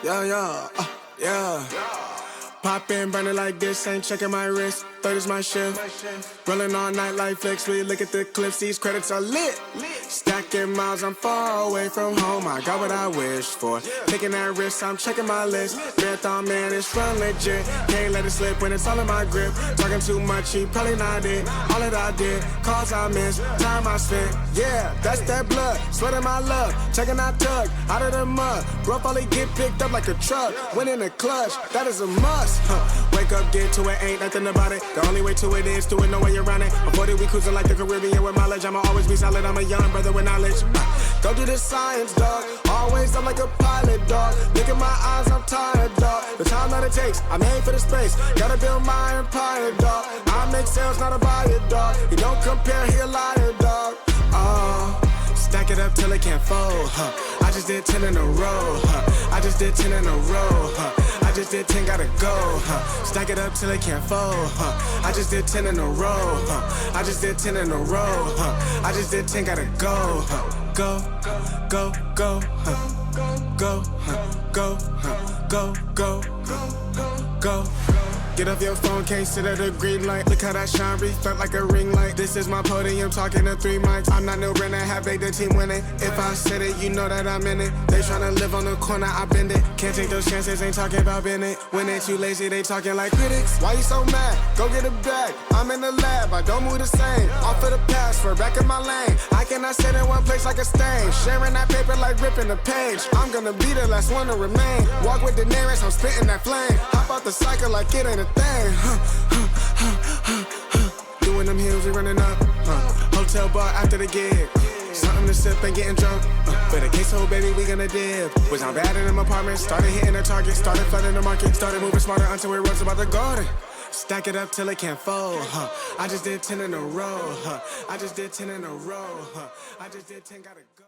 Yeah. Pop in, burning like this, ain't checking my wrist. Third is my shift. Rolling all night like flex. We look at the clips, these credits are lit. Stacking miles, I'm far away from home. I got what I wished for. Taking that risk, I'm checking my list. Marathon man, it's run legit. Can't let it slip when it's all in my grip. Talking too much, he probably not it. All that I did, calls I missed, time I spent. Yeah, that's that blood, sweating my love. Checking out tug, out of the mud. Rough only get picked up like a truck. Win in the clutch, that is a must. Wake up, get to it, ain't nothing about it. The only way to it is do it, no way around it. I'm 40, we cruising like the Caribbean with mileage. I'ma always be solid, I'm a young brother with knowledge. Go do the science, dog. Always I'm like a pilot, dog. Look at my eyes, I'm tired, dog. The time that it takes, I'm made for the space. Gotta build my empire, dog. I make sales, not a buyer, dog. You don't compare, he a liar, dog. Stack it up till it can't fold, I just did 10 in a row, I just did 10 in a row, I just did 10, gotta go, Stack it up till it can't fold, I just did 10 in a row, I just did 10 in a row, I just did 10, gotta go, go, go, go, go, go, go, go, go. Get off your phone, can't sit at a green light. Look how that shine reflect like a ring light. This is my podium, talking to 3 mics. I'm not no Brenner, have they the team winning. If I said it, you know that I'm in it. They tryna live on the corner, I bend it. Can't take those chances, ain't talking about Bennett. When they too lazy, they talking like critics. Why you so mad? Go get a bag. I'm in the lab, I don't move the same. Off of the password, back in my lane. I cannot sit in one place like a stain. Sharing that paper like ripping the page. I'm gonna be the last one to remain. Walk with the nearest, I'm spitting that flame. Hop out the cycle like it ain't a thing. Doing them hills, we running up. Hotel bar after the gig. Something to sip and getting drunk. But a case hold, baby, we gonna dip. Was I bad in them apartments? Started hitting the target. Started flooding the market. Started moving smarter until we rose about the garden. Stack it up till it can't fold. I just did 10 in a row. I just did 10 in a row. I just did 10, gotta go.